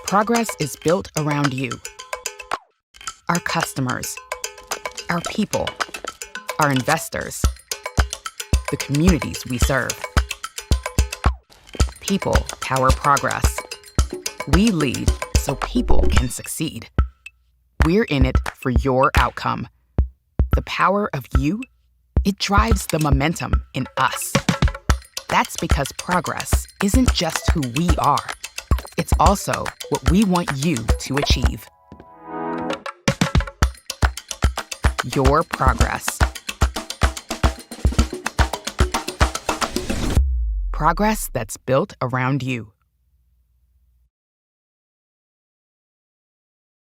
Progress is built around you, our customers, our people, our investors, the communities we serve. People power progress. We lead so people can succeed. We're in it for your outcome. The power of you, it drives the momentum in us. That's because progress isn't just who we are. It's also what we want you to achieve. Your progress. Progress that's built around you.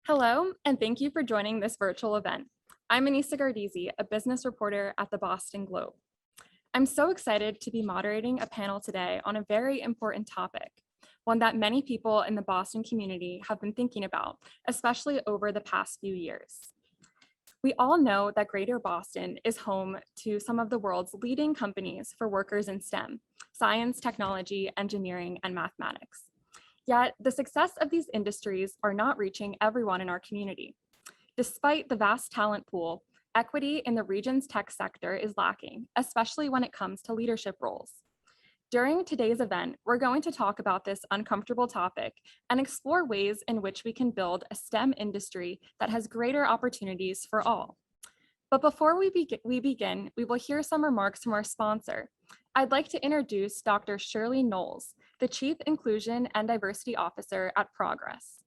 Hello, and thank you for joining this virtual event. I'm Anissa Gardisi, a business reporter at the Boston Globe. I'm so excited to be moderating a panel today on a very important topic, one that many people in the Boston community have been thinking about, especially over the past few years. We all know that Greater Boston is home to some of the world's leading companies for workers in STEM, science, technology, engineering, and mathematics. Yet the success of these industries are not reaching everyone in our community. Despite the vast talent pool, equity in the region's tech sector is lacking, especially when it comes to leadership roles. During today's event, we're going to talk about this uncomfortable topic and explore ways in which we can build a STEM industry that has greater opportunities for all. But before we begin, we will hear some remarks from our sponsor. I'd like to introduce Dr. Shirley Knowles, the Chief Inclusion and Diversity Officer at Progress.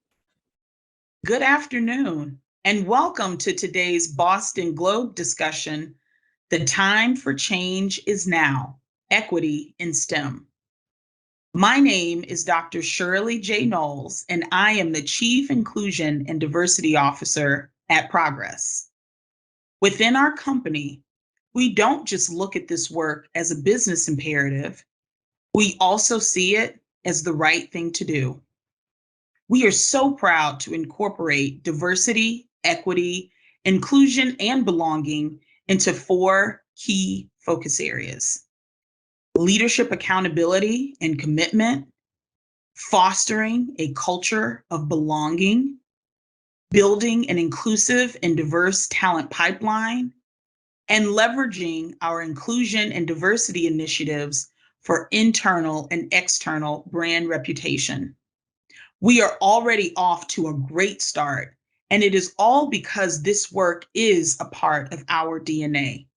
Good afternoon, and welcome to today's Boston Globe discussion, The Time for Change is Now, Equity in STEM. My name is Dr. Shirley J. Knowles, and I am the Chief Inclusion and Diversity Officer at Progress. Within our company, we don't just look at this work as a business imperative, we also see it as the right thing to do. We are so proud to incorporate diversity, equity, inclusion, and belonging into 4 key focus areas: leadership accountability and commitment, fostering a culture of belonging, building an inclusive and diverse talent pipeline, and leveraging our inclusion and diversity initiatives for internal and external brand reputation. We are already off to a great start, and it is all because this work is a part of our DNA.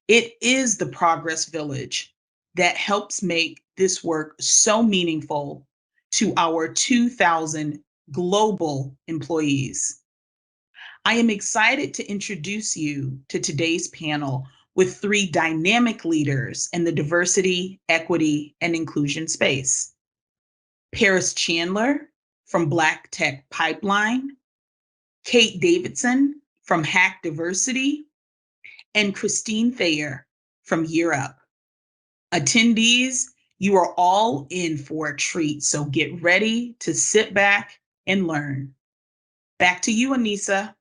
It is the Progress Village that helps make this work so meaningful to our 2,000 global employees. I am excited to introduce you to today's panel with 3 dynamic leaders in the diversity, equity, and inclusion space. Paris Chandler from Black Tech Pipeline, Kate Davison from Hacc Diversity, and Christine Thayer from Year Up. Attendees, you are all in for a treat, so get ready to sit back and learn. Back to you, Anissa.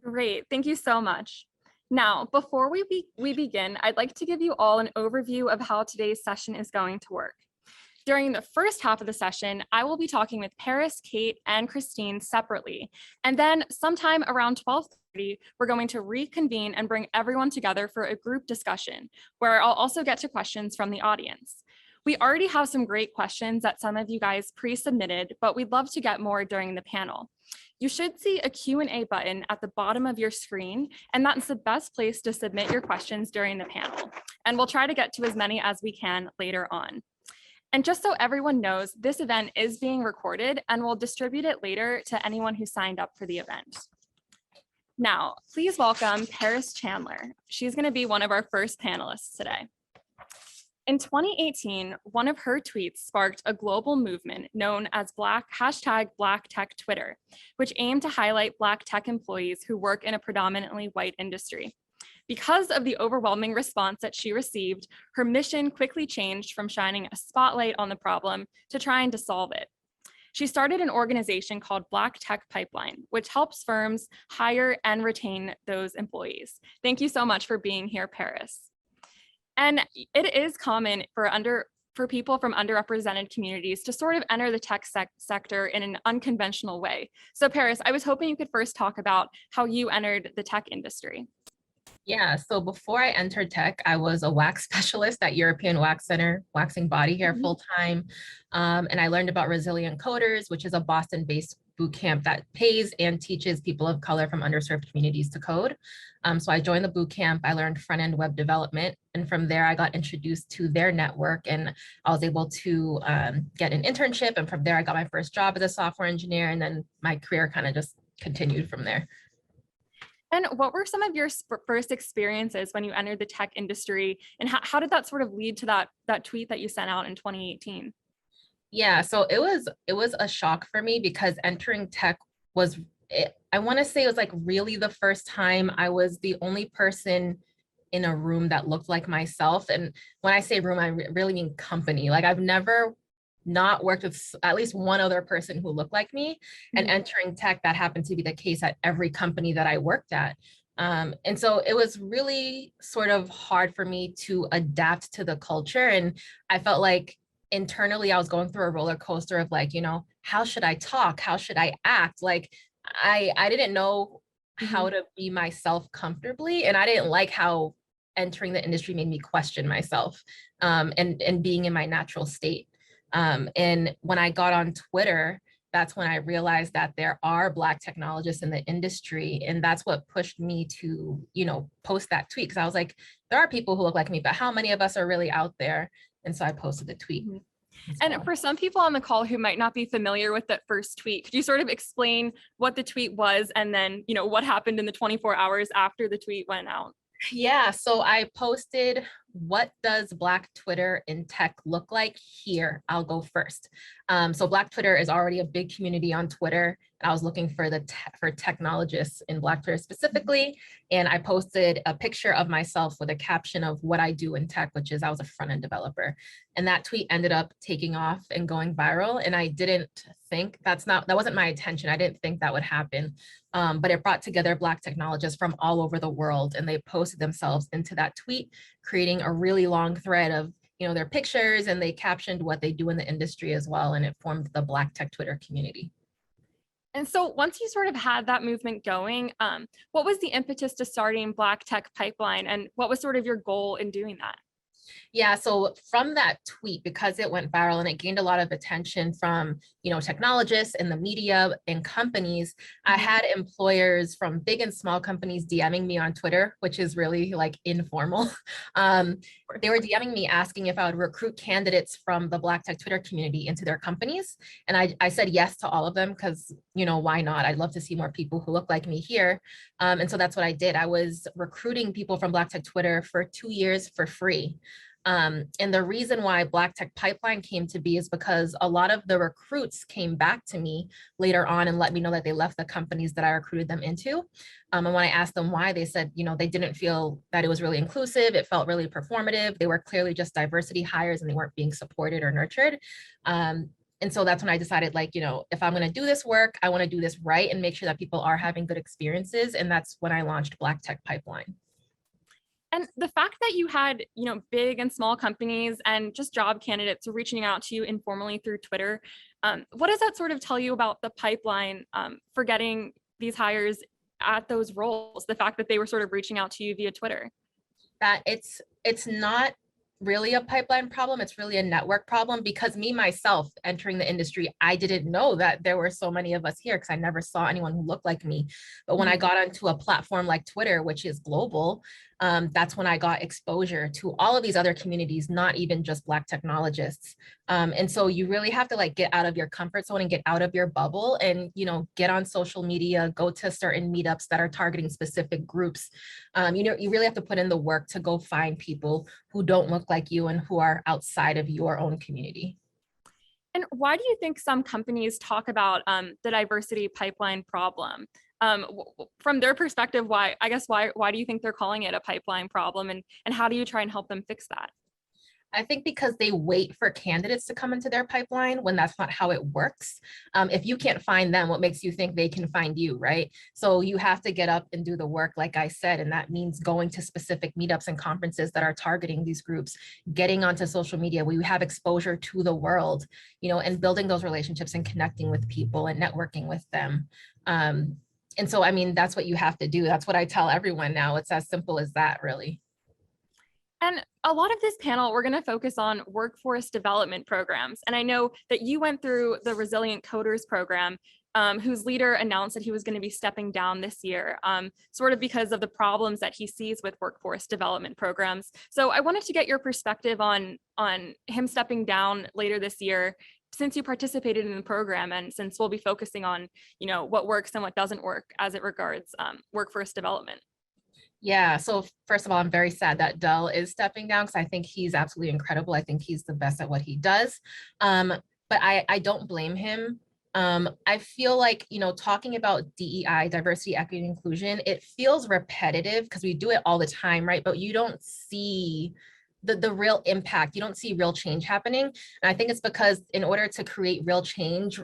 Great, thank you so much. Now, before we begin, I'd like to give you all an overview of how today's session is going to work. During the first half of the session, I will be talking with Paris, Kate, and Christine separately. And then sometime around 12:30, we're going to reconvene and bring everyone together for a group discussion, where I'll also get to questions from the audience. We already have some great questions that some of you guys pre-submitted, but we'd love to get more during the panel. You should see a Q&A button at the bottom of your screen, and that's the best place to submit your questions during the panel. And we'll try to get to as many as we can later on. And just so everyone knows, this event is being recorded and we'll distribute it later to anyone who signed up for the event. Now, please welcome Paris Chandler. She's going to be one of our first panelists today. In 2018, one of her tweets sparked a global movement known as #BlackTech which aimed to highlight Black tech employees who work in a predominantly white industry. Because of the overwhelming response that she received, her mission quickly changed from shining a spotlight on the problem to trying to solve it. She started an organization called Black Tech Pipeline, which helps firms hire and retain those employees. Thank you so much for being here, Paris. And it is common for for people from underrepresented communities to sort of enter the tech sector in an unconventional way. So Paris, I was hoping you could first talk about how you entered the tech industry. Yeah, so before I entered tech, I was a wax specialist at European Wax Center, waxing body hair full time. And I learned about Resilient Coders, which is a Boston-based boot camp that pays and teaches people of color from underserved communities to code. So I joined the boot camp. I learned front-end web development. And from there, I got introduced to their network and I was able to get an internship. And from there, I got my first job as a software engineer. And then my career kind of just continued from there. And what were some of your first experiences when you entered the tech industry, and how did that sort of lead to that tweet that you sent out in 2018? Yeah, so it was a shock for me because entering tech was, I want to say it was like really the first time I was the only person in a room that looked like myself. And when I say room, I really mean company. Like I've never not worked with at least one other person who looked like me. And entering tech, that happened to be the case at every company that I worked at. And so it was really sort of hard for me to adapt to the culture. And I felt like internally I was going through a roller coaster of like, how should I talk? How should I act? Like I didn't know how to be myself comfortably. And I didn't like how entering the industry made me question myself and being in my natural state. And when I got on Twitter, that's when I realized that there are Black technologists in the industry. And that's what pushed me to, post that tweet. Because I was like, there are people who look like me, but how many of us are really out there? And so I posted the tweet. And for some people on the call who might not be familiar with that first tweet, could you sort of explain what the tweet was and then, what happened in the 24 hours after the tweet went out? Yeah, so I posted, what does Black Twitter in tech look like here? I'll go first. So Black Twitter is already a big community on Twitter. And I was looking for for technologists in Black Twitter specifically. And I posted a picture of myself with a caption of what I do in tech, which is I was a front-end developer. And that tweet ended up taking off and going viral. And I didn't think that wasn't my intention. I didn't think that would happen. But it brought together Black technologists from all over the world, and they posted themselves into that tweet, creating a really long thread of their pictures, and they captioned what they do in the industry as well, and it formed the Black tech Twitter community. And so once you sort of had that movement going, what was the impetus to starting Black Tech Pipeline, and what was sort of your goal in doing that? Yeah, so from that tweet, because it went viral and it gained a lot of attention from, technologists and the media and companies, I had employers from big and small companies DMing me on Twitter, which is really like informal. They were DMing me asking if I would recruit candidates from the Black tech Twitter community into their companies. And I said yes to all of them because, why not? I'd love to see more people who look like me here. And so that's what I did. I was recruiting people from Black tech Twitter for 2 years for free. And the reason why Black Tech Pipeline came to be is because a lot of the recruits came back to me later on and let me know that they left the companies that I recruited them into. And when I asked them why, they said, they didn't feel that it was really inclusive. It felt really performative. They were clearly just diversity hires and they weren't being supported or nurtured. And so that's when I decided, if I'm going to do this work, I want to do this right and make sure that people are having good experiences. And that's when I launched Black Tech Pipeline. And the fact that you had, big and small companies and just job candidates reaching out to you informally through Twitter, what does that sort of tell you about the pipeline for getting these hires at those roles? The fact that they were sort of reaching out to you via Twitter? That it's not really a pipeline problem. It's really a network problem, because me, myself, entering the industry, I didn't know that there were so many of us here because I never saw anyone who looked like me. But when I got onto a platform like Twitter, which is global, that's when I got exposure to all of these other communities, not even just Black technologists. And so you really have to get out of your comfort zone and get out of your bubble and, get on social media, go to certain meetups that are targeting specific groups. You really have to put in the work to go find people who don't look like you and who are outside of your own community. And why do you think some companies talk about the diversity pipeline problem? From their perspective, why do you think they're calling it a pipeline problem, and how do you try and help them fix that? I think because they wait for candidates to come into their pipeline when that's not how it works. If you can't find them, what makes you think they can find you, right? So you have to get up and do the work, like I said, and that means going to specific meetups and conferences that are targeting these groups, getting onto social media where you have exposure to the world, and building those relationships and connecting with people and networking with them. And so, I mean, that's what you have to do. That's what I tell everyone now. It's as simple as that, really. And a lot of this panel, we're going to focus on workforce development programs. And I know that you went through the Resilient Coders program, whose leader announced that he was going to be stepping down this year, sort of because of the problems that he sees with workforce development programs. So I wanted to get your perspective on him stepping down later this year, since you participated in the program, and since we'll be focusing on, what works and what doesn't work as it regards workforce development. Yeah, so first of all, I'm very sad that Dell is stepping down because I think he's absolutely incredible. I think he's the best at what he does. But I don't blame him. I feel like, talking about DEI, diversity, equity, and inclusion, it feels repetitive because we do it all the time, right? But you don't see the real impact. You don't see real change happening. And I think it's because in order to create real change,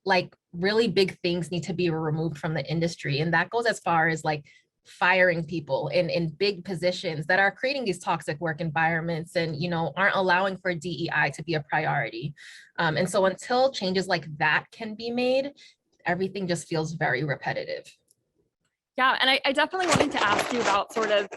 like really big things need to be removed from the industry. And that goes as far as like firing people in big positions that are creating these toxic work environments and, aren't allowing for DEI to be a priority. And so until changes like that can be made, everything just feels very repetitive. Yeah, and I definitely wanted to ask you about sort of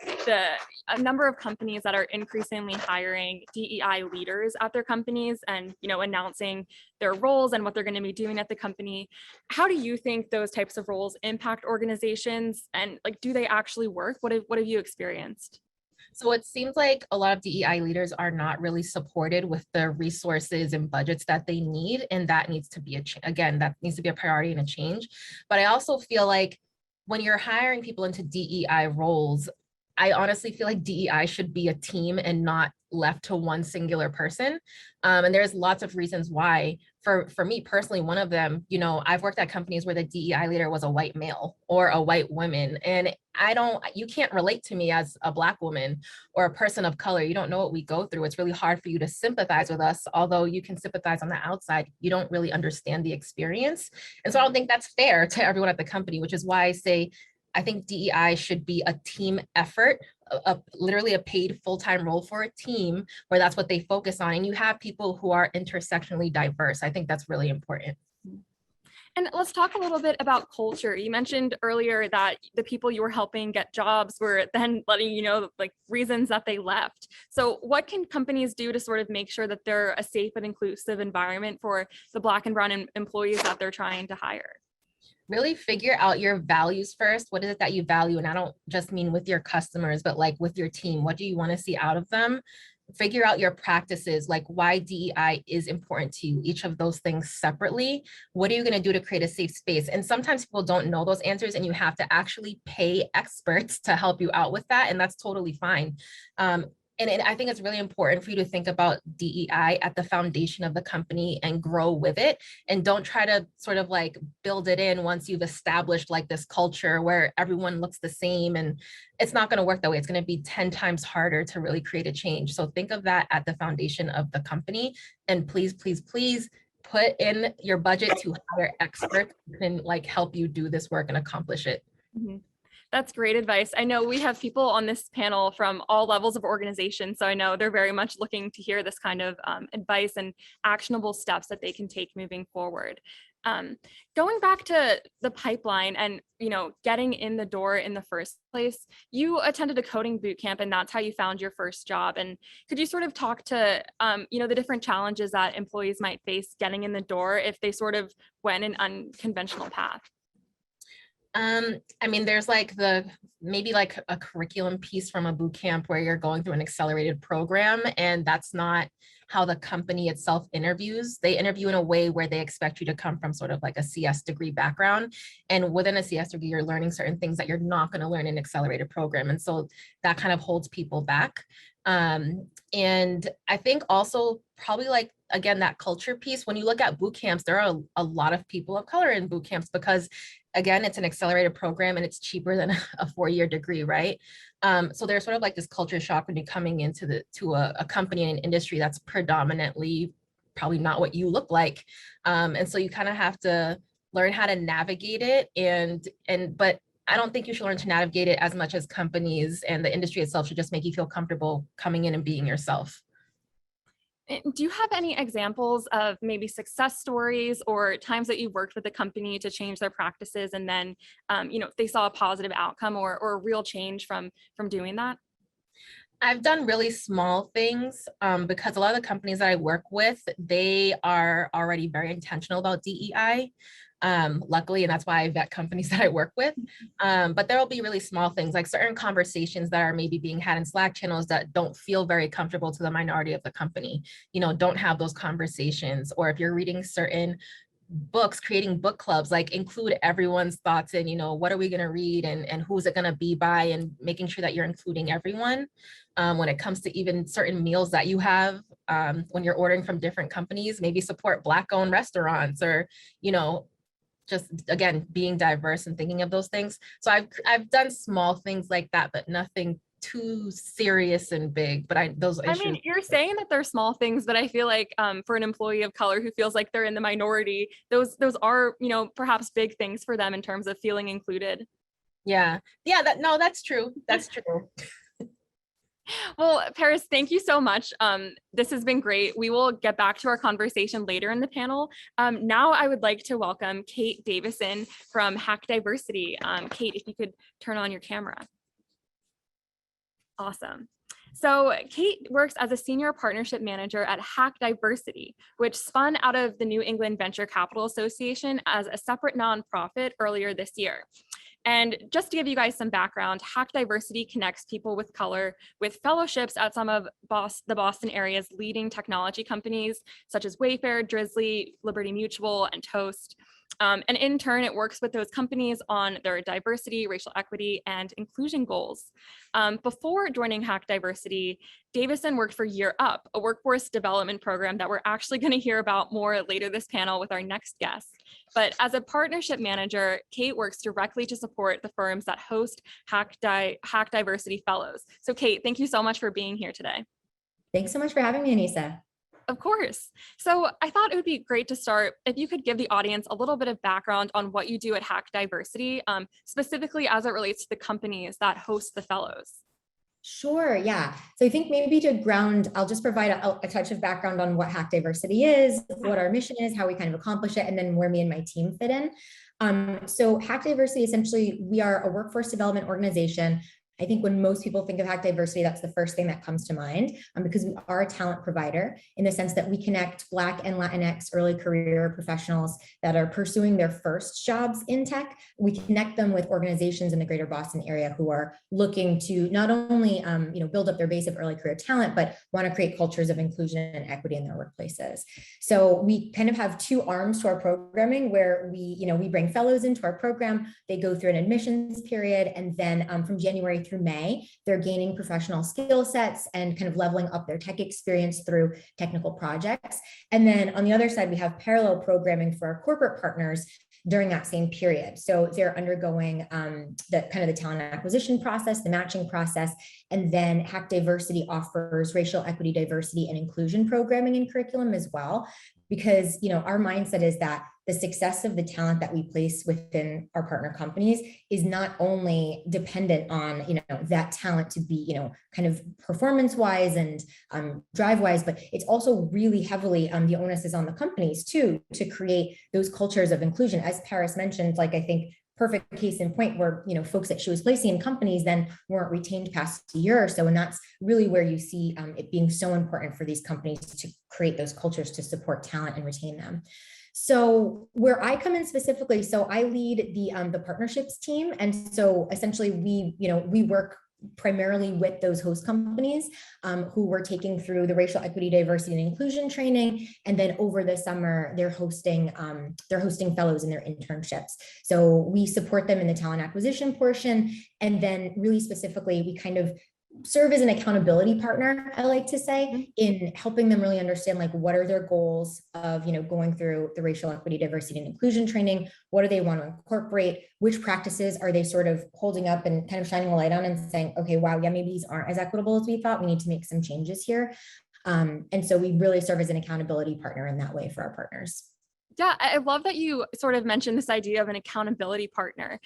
a number of companies that are increasingly hiring DEI leaders at their companies and, announcing their roles and what they're going to be doing at the company. How do you think those types of roles impact organizations, and like, do they actually work? What have you experienced? So it seems like a lot of DEI leaders are not really supported with the resources and budgets that they need. And that needs to be that needs to be a priority and a change. But I also feel like when you're hiring people into DEI roles, I honestly feel like DEI should be a team and not left to one singular person. And there's lots of reasons why. For me personally, one of them, I've worked at companies where the DEI leader was a white male or a white woman. And you can't relate to me as a Black woman or a person of color. You don't know what we go through. It's really hard for you to sympathize with us. Although you can sympathize on the outside, you don't really understand the experience. And so I don't think that's fair to everyone at the company, which is why I say, I think DEI should be a team effort, literally a paid full-time role for a team where that's what they focus on. And you have people who are intersectionally diverse. I think that's really important. And let's talk a little bit about culture. You mentioned earlier that the people you were helping get jobs were then letting you know like reasons that they left. So what can companies do to sort of make sure that they're a safe and inclusive environment for the Black and brown employees that they're trying to hire? Really figure out your values first. What is it that you value? And I don't just mean with your customers, but like with your team. What do you want to see out of them? Figure out your practices, like why DEI is important to you, each of those things separately. What are you going to do to create a safe space? And sometimes people don't know those answers and you have to actually pay experts to help you out with that. And that's totally fine. And I think it's really important for you to think about DEI at the foundation of the company and grow with it. And don't try to sort of like build it in once you've established like this culture where everyone looks the same, and it's not going to work that way. It's going to be 10 times harder to really create a change. So think of that at the foundation of the company. And please, please, please put in your budget to hire experts who can like help you do this work and accomplish it. Mm-hmm. That's great advice. I know we have people on this panel from all levels of organization, so I know they're very much looking to hear this kind of advice and actionable steps that they can take moving forward. Going back to the pipeline and getting in the door in the first place, you attended a coding boot camp and that's how you found your first job. And could you sort of talk to the different challenges that employees might face getting in the door if they sort of went an unconventional path? I mean, there's like maybe like a curriculum piece from a boot camp where you're going through an accelerated program, and that's not how the company itself interviews. They interview in a way where they expect you to come from sort of like a CS degree background. And within a CS degree, you're learning certain things that you're not going to learn in an accelerated program. And so that kind of holds people back. And I think also probably like, again, that culture piece, when you look at boot camps, there are a lot of people of color in boot camps because again, it's an accelerated program and it's cheaper than a 4-year 4-year degree, right? So there's sort of like this culture shock when you're coming into a company and an industry that's predominantly probably not what you look like. And so you kind of have to learn how to navigate it, but I don't think you should learn to navigate it as much as companies and the industry itself should just make you feel comfortable coming in and being yourself. Do you have any examples of maybe success stories or times that you worked with a company to change their practices and then, they saw a positive outcome or a real change from doing that? I've done really small things because a lot of the companies that I work with, they are already very intentional about DEI. Luckily, and that's why I vet companies that I work with. But there will be really small things like certain conversations that are maybe being had in Slack channels that don't feel very comfortable to the minority of the company, don't have those conversations. Or if you're reading certain books, creating book clubs, like include everyone's thoughts in, what are we going to read and who's it going to be by, and making sure that you're including everyone. When it comes to even certain meals that you have, when you're ordering from different companies, maybe support Black-owned restaurants or, just again, being diverse and thinking of those things. So I've done small things like that, but nothing too serious and big. But those issues. I mean, you're saying that they're small things, but I feel like for an employee of color who feels like they're in the minority, those are, perhaps big things for them in terms of feeling included. Yeah. That's true. That's true. Well, Paris, thank you so much. This has been great. We will get back to our conversation later in the panel. Now I would like to welcome Kate Davison from Hacc Diversity. Kate, if you could turn on your camera. Awesome. So Kate works as a senior partnership manager at Hacc Diversity, which spun out of the New England Venture Capital Association as a separate nonprofit earlier this year. And just to give you guys some background, Hacc Diversity connects people with color with fellowships at some of the Boston area's leading technology companies, such as Wayfair, Drizzly, Liberty Mutual, and Toast. And in turn, it works with those companies on their diversity, racial equity, and inclusion goals. Before joining Hacc Diversity, Davison worked for Year Up, a workforce development program that we're actually going to hear about more later this panel with our next guest. But as a partnership manager, Kate works directly to support the firms that host Hacc Diversity Fellows. So Kate, thank you so much for being here today. Thanks so much for having me, Anissa. Of course. So I thought it would be great to start if you could give the audience a little bit of background on what you do at Hacc Diversity, specifically as it relates to the companies that host the fellows. Sure, yeah. So I think maybe to ground, I'll just provide a touch of background on what Hacc Diversity is, what our mission is, how we kind of accomplish it, and then where me and my team fit in. So Hacc Diversity, essentially, we are a workforce development organization. I think when most people think of Hacc Diversity, that's the first thing that comes to mind, because we are a talent provider in the sense that we connect Black and Latinx early career professionals that are pursuing their first jobs in tech. We connect them with organizations in the greater Boston area who are looking to not only build up their base of early career talent, but want to create cultures of inclusion and equity in their workplaces. So we kind of have two arms to our programming where we bring fellows into our program. They go through an admissions period, and then from January through May, they're gaining professional skill sets and kind of leveling up their tech experience through technical projects. And then on the other side, we have parallel programming for our corporate partners during that same period. So they're undergoing the talent acquisition process, the matching process, and then Hacc Diversity offers racial equity, diversity, and inclusion programming and curriculum as well. Because our mindset is that the success of the talent that we place within our partner companies is not only dependent on that talent to be kind of performance-wise and drive-wise, but it's also really heavily the onus is on the companies too to create those cultures of inclusion. As Paris mentioned, I think perfect case in point where folks that she was placing in companies then weren't retained past a year or so, and that's really where you see it being so important for these companies to create those cultures to support talent and retain them. So where I come in specifically, so I lead the partnerships team, and so essentially we work primarily with those host companies who were taking through the racial equity, diversity, and inclusion training, and then over the summer they're hosting fellows in their internships. So we support them in the talent acquisition portion, and then really specifically we kind of serve as an accountability partner, I like to say, in helping them really understand like what are their goals of, going through the racial equity, diversity, and inclusion training. What do they want to incorporate? Which practices are they sort of holding up and kind of shining a light on and saying, okay, wow, yeah, maybe these aren't as equitable as we thought. We need to make some changes here. And so we really serve as an accountability partner in that way for our partners. Yeah, I love that you sort of mentioned this idea of an accountability partner.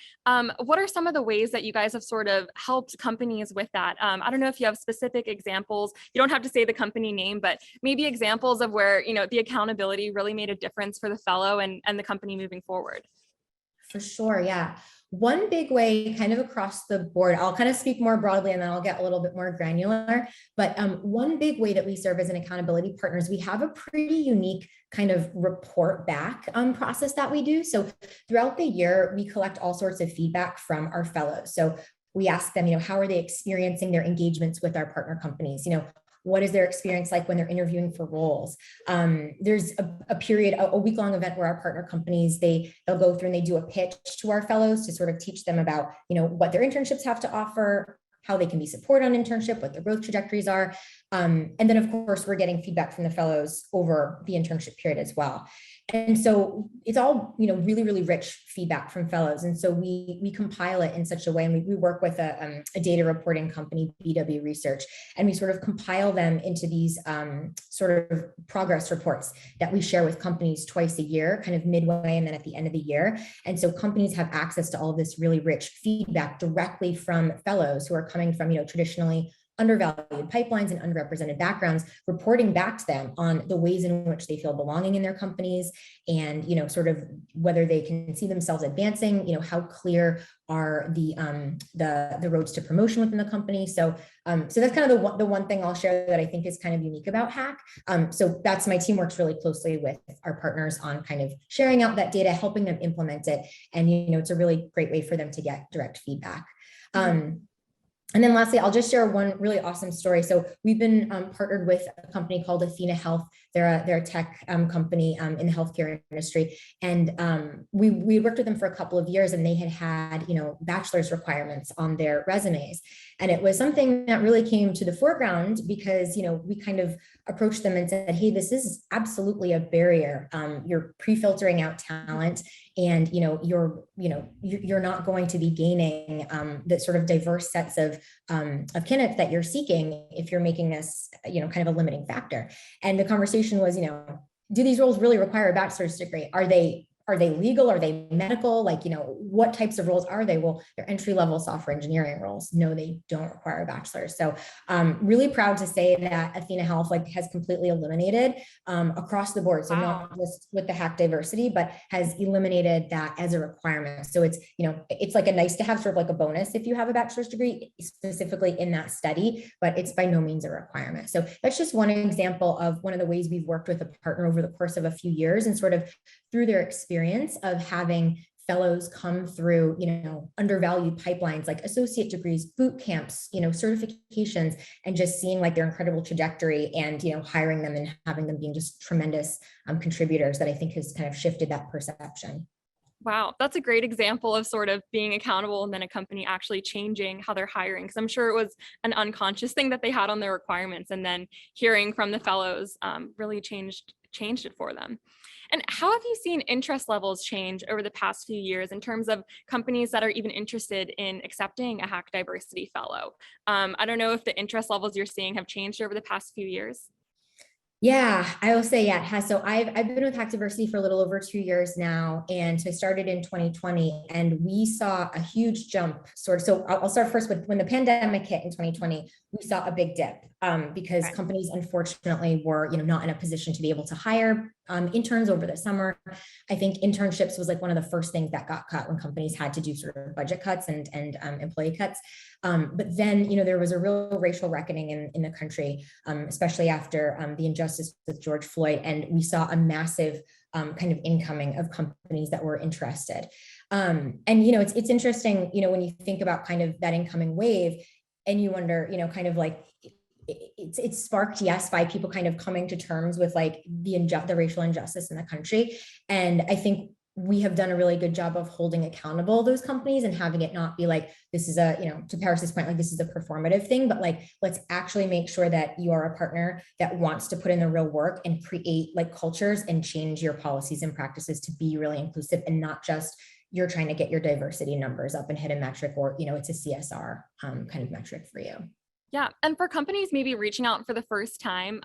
What are some of the ways that you guys have sort of helped companies with that? I don't know if you have specific examples. You don't have to say the company name, but maybe examples of where, the accountability really made a difference for the fellow and the company moving forward. For sure, yeah. One big way kind of across the board, I'll kind of speak more broadly and then I'll get a little bit more granular, but one big way that we serve as an accountability partner is we have a pretty unique kind of report back process that we do. So throughout the year, we collect all sorts of feedback from our fellows. So we ask them, how are they experiencing their engagements with our partner companies? What is their experience like when they're interviewing for roles? There's a period, a week-long event where our partner companies, they'll go through and they do a pitch to our fellows to sort of teach them about, what their internships have to offer, how they can be supported on internship, what their growth trajectories are. And then of course, we're getting feedback from the fellows over the internship period as well. And so it's all, really, really rich feedback from fellows. And so we compile it in such a way, and we work with a data reporting company, BW Research, and we sort of compile them into these sort of progress reports that we share with companies twice a year, kind of midway and then at the end of the year. And so companies have access to all of this really rich feedback directly from fellows who are coming from, traditionally undervalued pipelines and underrepresented backgrounds, reporting back to them on the ways in which they feel belonging in their companies and, sort of whether they can see themselves advancing, how clear are the roads to promotion within the company. So that's kind of the one thing I'll share that I think is kind of unique about Hacc. So that's my team works really closely with our partners on kind of sharing out that data, helping them implement it. And, it's a really great way for them to get direct feedback. And then lastly, I'll just share one really awesome story. So we've been partnered with a company called Athena Health. They're a tech company in the healthcare industry. And we worked with them for a couple of years, and they had, bachelor's requirements on their resumes. And it was something that really came to the foreground because, we kind of approached them and said, hey, this is absolutely a barrier. You're pre-filtering out talent, and, you're not going to be gaining the sort of diverse sets of candidates that you're seeking if you're making this, kind of a limiting factor. And the conversation was, do these roles really require a bachelor's degree? Are they legal? Are they medical? Like, what types of roles are they? Well, they're entry-level software engineering roles. No, they don't require a bachelor's. So really proud to say that Athena Health has completely eliminated across the board. So not just with the Hacc diversity, but has eliminated that as a requirement. So it's, it's like a nice to have, sort of like a bonus if you have a bachelor's degree specifically in that study, but it's by no means a requirement. So that's just one example of one of the ways we've worked with a partner over the course of a few years, and sort of through their experience of having fellows come through, undervalued pipelines like associate degrees, boot camps, certifications, and just seeing like their incredible trajectory and, hiring them and having them being just tremendous contributors that I think has kind of shifted that perception. Wow, that's a great example of sort of being accountable and then a company actually changing how they're hiring. Because I'm sure it was an unconscious thing that they had on their requirements, and then hearing from the fellows really changed it for them. And how have you seen interest levels change over the past few years in terms of companies that are even interested in accepting a Hacc diversity fellow? I don't know if the interest levels you're seeing have changed over the past few years. Yeah, I will say, yeah, it has. So I've been with Hacc Diversity for a little over 2 years now. And so I started in 2020, and we saw a huge jump So I'll start first with when the pandemic hit in 2020, we saw a big dip because companies unfortunately were, not in a position to be able to hire interns over the summer. I think internships was like one of the first things that got cut when companies had to do sort of budget cuts and employee cuts. But then, there was a real racial reckoning in the country, especially after the injustice with George Floyd. And we saw a massive kind of incoming of companies that were interested. And, it's interesting, when you think about kind of that incoming wave, and you wonder, kind of like, it's sparked, yes, by people kind of coming to terms with like the racial injustice in the country. And I think we have done a really good job of holding accountable those companies and having it not be like, this is a, to Paris's point, like this is a performative thing, but like, let's actually make sure that you are a partner that wants to put in the real work and create like cultures and change your policies and practices to be really inclusive, and not just you're trying to get your diversity numbers up and hit a metric, or, it's a CSR kind of metric for you. Yeah, and for companies maybe reaching out for the first time,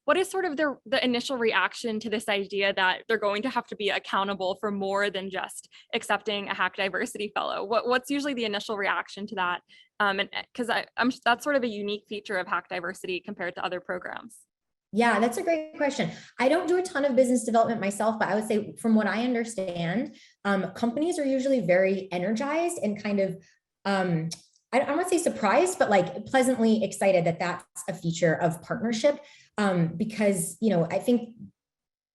what is sort of the initial reaction to this idea that they're going to have to be accountable for more than just accepting a Hacc Diversity Fellow? What's usually the initial reaction to that? And because that's sort of a unique feature of Hacc Diversity compared to other programs. Yeah, that's a great question. I don't do a ton of business development myself, but I would say from what I understand, companies are usually very energized and kind of, I don't want to say surprised, but like pleasantly excited that that's a feature of partnership. Because, I think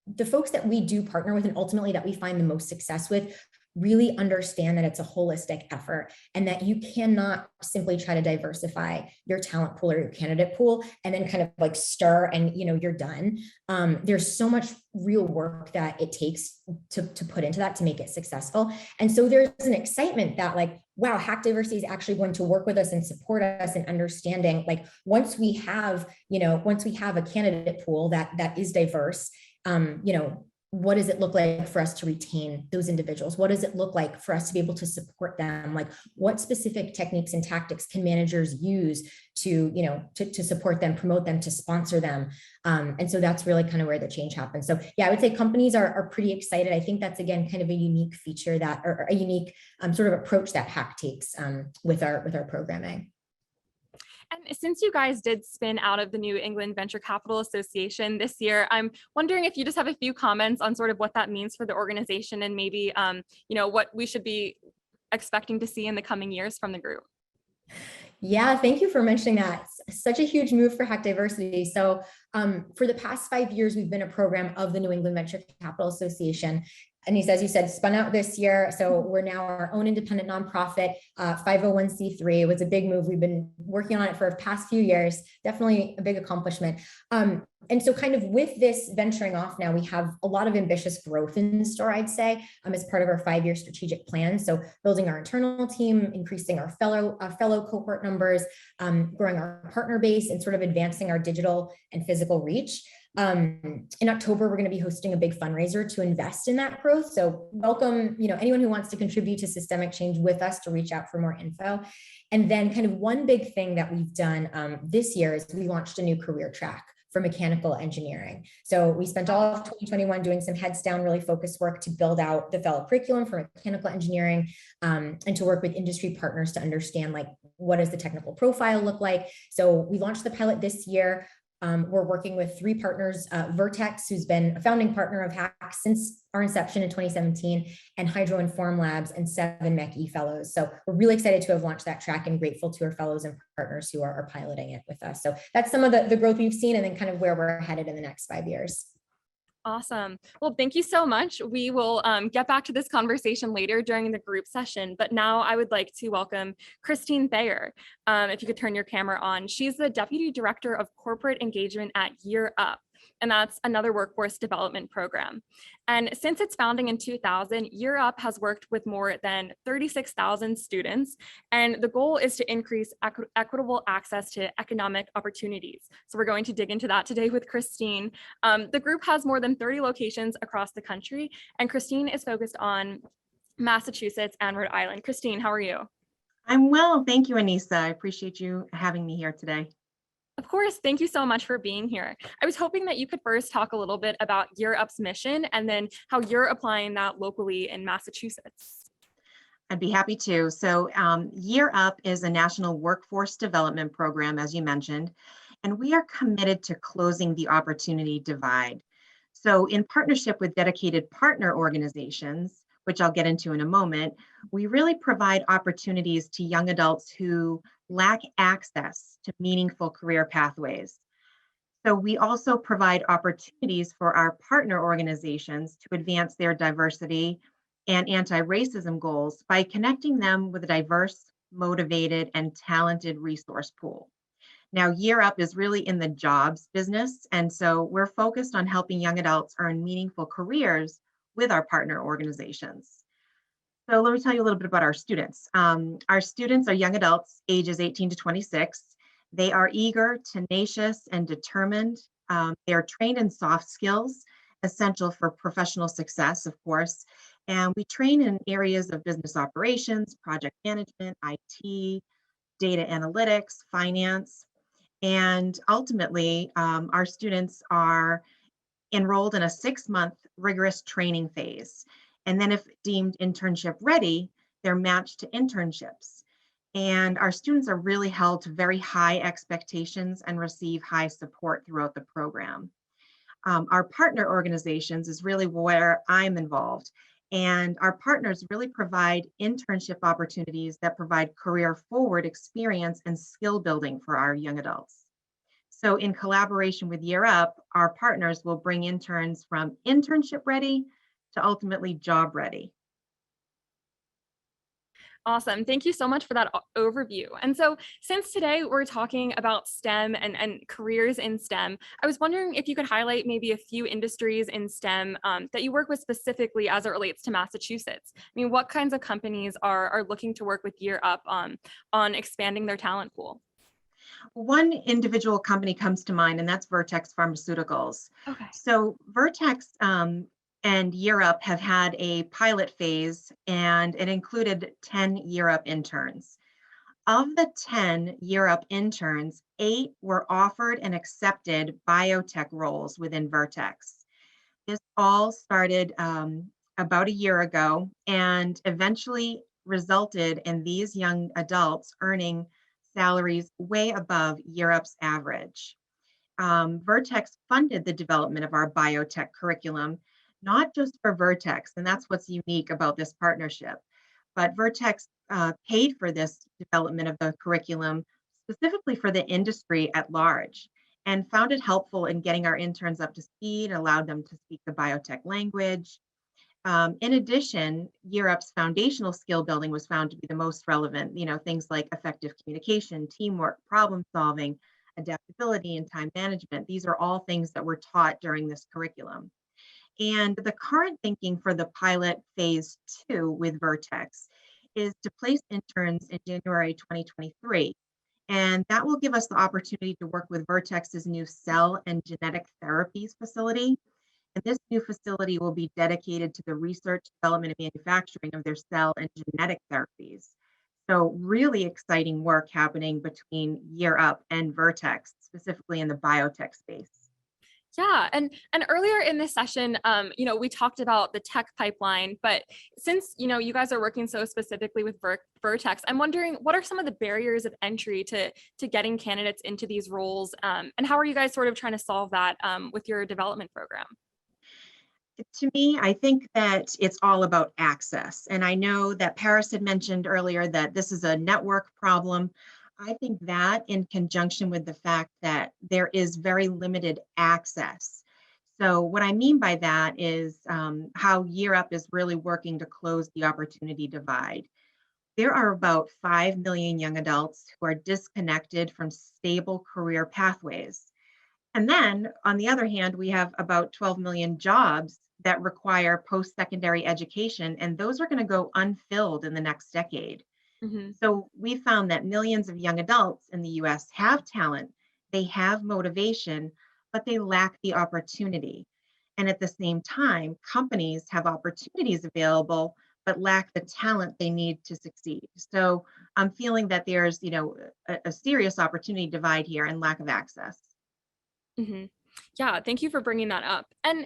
the folks that we do partner with and ultimately that we find the most success with really understand that it's a holistic effort, and that you cannot simply try to diversify your talent pool or your candidate pool and then kind of like stir and, you're done. There's so much real work that it takes to put into that to make it successful. And so there's an excitement that like, wow, Hacc Diversity is actually going to work with us and support us in understanding, like once we have a candidate pool that is diverse, what does it look like for us to retain those individuals? What does it look like for us to be able to support them? Like what specific techniques and tactics can managers use to support them, promote them, to sponsor them? And so that's really kind of where the change happens. So yeah, I would say companies are pretty excited. I think that's, again, kind of a unique feature or a unique sort of approach that Hacc takes with our programming. And since you guys did spin out of the New England Venture Capital Association this year, I'm wondering if you just have a few comments on sort of what that means for the organization, and maybe, what we should be expecting to see in the coming years from the group. Yeah, thank you for mentioning that. It's such a huge move for Hacc Diversity. So for the past 5 years, we've been a program of the New England Venture Capital Association. And as you said, spun out this year. So we're now our own independent nonprofit, 501c3. It was a big move. We've been working on it for the past few years. Definitely a big accomplishment. And so kind of with this venturing off now, we have a lot of ambitious growth in store, I'd say, as part of our 5-year strategic plan. So building our internal team, increasing our fellow cohort numbers, growing our partner base, and sort of advancing our digital and physical reach. In October, we're going to be hosting a big fundraiser to invest in that growth. So welcome, anyone who wants to contribute to systemic change with us to reach out for more info. And then kind of one big thing that we've done this year is we launched a new career track for mechanical engineering. So we spent all of 2021 doing some heads down, really focused work to build out the fellow curriculum for mechanical engineering, and to work with industry partners to understand like what does the technical profile look like. So we launched the pilot this year. We're working with 3 partners, Vertex, who's been a founding partner of Hacc since our inception in 2017, and Hydro and Form Labs, and 7 MEC fellows. So we're really excited to have launched that track and grateful to our fellows and partners who are piloting it with us. So that's some of the growth we've seen, and then kind of where we're headed in the next 5 years. Awesome. Well, thank you so much. We will get back to this conversation later during the group session, but now I would like to welcome Christine Thayer. If you could turn your camera on. She's the Deputy Director of Corporate Engagement at Year Up, and that's another workforce development program. And since its founding in 2000, Year Up has worked with more than 36,000 students, and the goal is to increase equitable access to economic opportunities. So we're going to dig into that today with Christine. The group has more than 30 locations across the country, and Christine is focused on Massachusetts and Rhode Island. Christine, how are you? I'm well, thank you, Anissa. I appreciate you having me here today. Of course, thank you so much for being here. I was hoping that you could first talk a little bit about Year Up's mission and then how you're applying that locally in Massachusetts. I'd be happy to. So Year Up is a national workforce development program, as you mentioned, and we are committed to closing the opportunity divide. So in partnership with dedicated partner organizations, which I'll get into in a moment, we really provide opportunities to young adults who lack access to meaningful career pathways. So we also provide opportunities for our partner organizations to advance their diversity and anti-racism goals by connecting them with a diverse, motivated, and talented resource pool. Now, Year Up is really in the jobs business, and so we're focused on helping young adults earn meaningful careers with our partner organizations. So let me tell you a little bit about our students. Our students are young adults, ages 18 to 26. They are eager, tenacious, and determined. They are trained in soft skills, essential for professional success, of course. And we train in areas of business operations, project management, IT, data analytics, finance. And ultimately, our students are enrolled in a 6-month rigorous training phase. And then if deemed internship ready, they're matched to internships. And our students are really held to very high expectations and receive high support throughout the program. Our partner organizations is really where I'm involved. And our partners really provide internship opportunities that provide career forward experience and skill building for our young adults. So in collaboration with Year Up, our partners will bring interns from internship ready to ultimately job ready. Awesome. Thank you so much for that overview. And so since today we're talking about STEM and careers in STEM, I was wondering if you could highlight maybe a few industries in STEM that you work with specifically as it relates to Massachusetts. I mean, what kinds of companies are looking to work with Year Up on expanding their talent pool? One individual company comes to mind, and that's Vertex Pharmaceuticals. Okay. So Vertex and Year Up have had a pilot phase, and it included 10 Year Up interns. Of the 10 Year Up interns, 8 were offered and accepted biotech roles within Vertex. This all started about a year ago and eventually resulted in these young adults earning salaries way above Year Up's average. Vertex funded the development of our biotech curriculum, not just for Vertex, and that's what's unique about this partnership, but Vertex paid for this development of the curriculum specifically for the industry at large and found it helpful in getting our interns up to speed, allowed them to speak the biotech language. In addition, Year Up's foundational skill building was found to be the most relevant, things like effective communication, teamwork, problem solving, adaptability, and time management. These are all things that were taught during this curriculum. And the current thinking for the pilot phase 2 with Vertex is to place interns in January 2023. And that will give us the opportunity to work with Vertex's new cell and genetic therapies facility. And this new facility will be dedicated to the research, development, and manufacturing of their cell and genetic therapies. So really exciting work happening between Year Up and Vertex, specifically in the biotech space. Yeah, and earlier in this session, we talked about the tech pipeline, but since you guys are working so specifically with Vertex, I'm wondering what are some of the barriers of entry to getting candidates into these roles, and how are you guys sort of trying to solve that with your development program? To me, I think that it's all about access. And I know that Paris had mentioned earlier that this is a network problem. I think that in conjunction with the fact that there is very limited access. So what I mean by that is how Year Up is really working to close the opportunity divide. There are about 5 million young adults who are disconnected from stable career pathways. And then on the other hand, we have about 12 million jobs that require post-secondary education, and those are going to go unfilled in the next decade. Mm-hmm. So we found that millions of young adults in the US have talent, they have motivation, but they lack the opportunity. And at the same time, companies have opportunities available, but lack the talent they need to succeed. So I'm feeling that there's, a serious opportunity divide here and lack of access. Mm-hmm. Yeah, thank you for bringing that up. And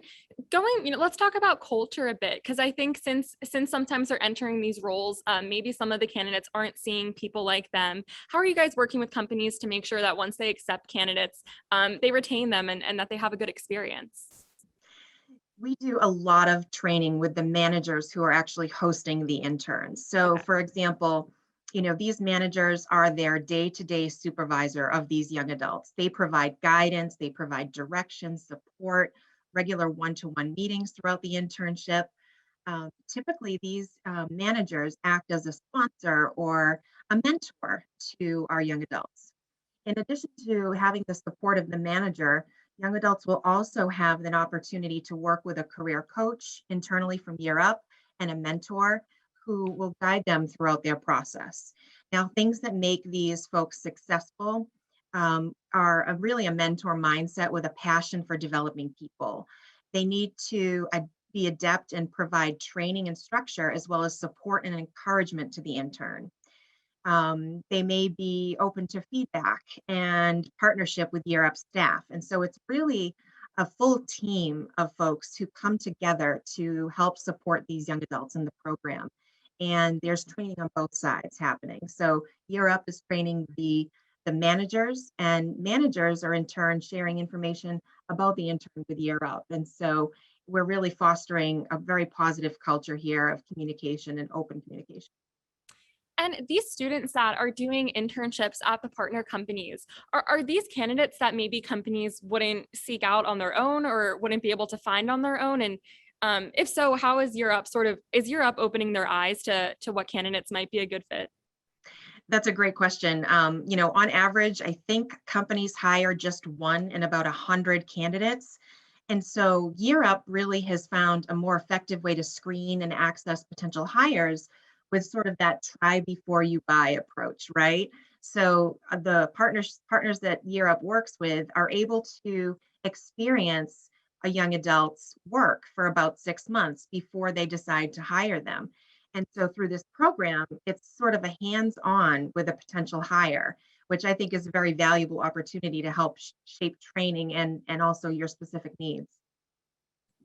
let's talk about culture a bit, because I think since sometimes they're entering these roles, maybe some of the candidates aren't seeing people like them. How are you guys working with companies to make sure that once they accept candidates, they retain them and that they have a good experience? We do a lot of training with the managers who are actually hosting the interns. So Okay. for example, these managers are their day-to-day supervisor of these young adults. They provide guidance, they provide direction, support, regular one-to-one meetings throughout the internship. Typically, these managers act as a sponsor or a mentor to our young adults. In addition to having the support of the manager, Young adults will also have an opportunity to work with a career coach internally from Year Up and a mentor who will guide them throughout their process. Now, things that make these folks successful are really a mentor mindset with a passion for developing people. They need to be adept and provide training and structure, as well as support and encouragement to the intern. They may be open to feedback and partnership with Year Up staff. And so it's really a full team of folks who come together to help support these young adults in the program. And there's training on both sides happening. So Year Up is training the managers, and managers are in turn sharing information about the intern with Year Up. And so we're really fostering a very positive culture here of communication and open communication. And these students that are doing internships at the partner companies, are these candidates that maybe companies wouldn't seek out on their own or wouldn't be able to find on their own? And if so, how is Year Up opening their eyes to what candidates might be a good fit? That's a great question. On average, I think companies hire just one in about 100 candidates. And so Year Up really has found a more effective way to screen and access potential hires with sort of that try before you buy approach, right? So the partners that Year Up works with are able to experience a young adult's work for about 6 months before they decide to hire them. And so through this program, it's sort of a hands-on with a potential hire, which I think is a very valuable opportunity to help shape training and also your specific needs.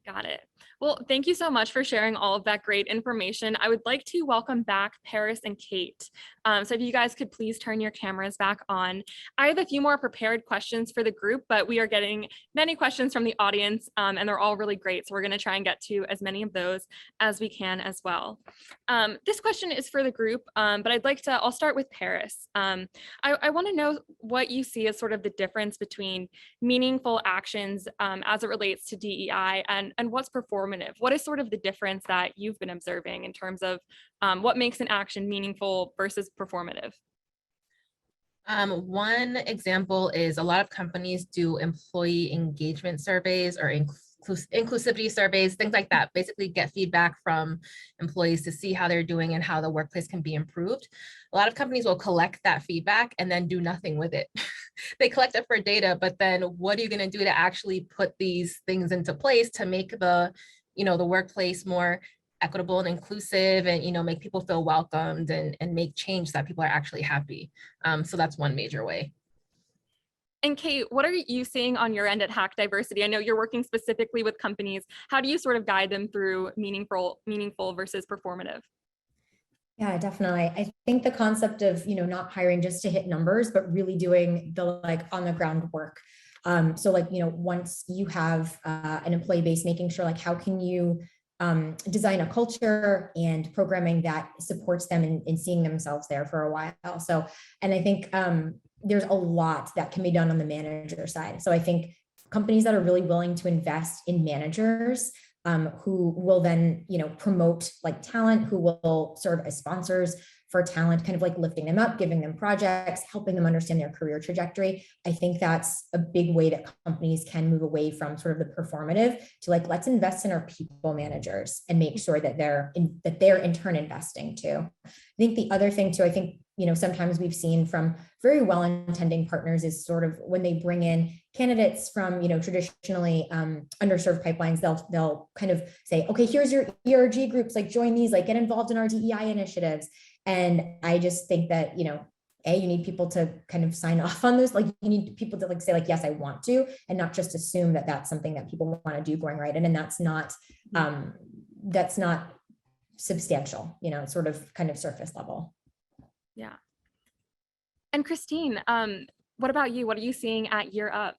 Got it. Well, thank you so much for sharing all of that great information. I would like to welcome back Paris and Kate. So if you guys could please turn your cameras back on. I have a few more prepared questions for the group, but we are getting many questions from the audience and they're all really great. So we're going to try and get to as many of those as we can as well. This question is for the group, but I'll start with Paris. I want to know what you see as sort of the difference between meaningful actions as it relates to DEI and what's performative. What is sort of the difference that you've been observing in terms of what makes an action meaningful versus performative? One example is a lot of companies do employee engagement surveys or inclusivity surveys, things like that, basically get feedback from employees to see how they're doing and how the workplace can be improved. A lot of companies will collect that feedback and then do nothing with it. They collect it for data, but then what are you going to do to actually put these things into place to make the workplace more equitable and inclusive and, make people feel welcomed and make change so that people are actually happy. So that's one major way. And Kate, what are you seeing on your end at Hacc Diversity? I know you're working specifically with companies. How do you sort of guide them through meaningful versus performative? Yeah, definitely. I think the concept of, not hiring just to hit numbers, but really doing the on the ground work. So once you have an employee base, making sure how can you design a culture and programming that supports them in seeing themselves there for a while. So, and I think there's a lot that can be done on the manager side. So I think companies that are really willing to invest in managers who will then, promote talent, who will serve as sponsors for talent, kind of lifting them up, giving them projects, helping them understand their career trajectory. I think that's a big way that companies can move away from sort of the performative to let's invest in our people managers and make sure that they're in turn investing too. I think the other thing too, I think, sometimes we've seen from very well-intending partners is sort of when they bring in candidates from, traditionally underserved pipelines, they'll kind of say, okay, here's your ERG groups, join these, get involved in our DEI initiatives. And I just think that, you need people to kind of sign off on this. You need people to say yes, I want to, and not just assume that that's something that people want to do going right in. And that's not substantial, it's sort of kind of surface level. Yeah. And Christine, what about you? What are you seeing at Year Up?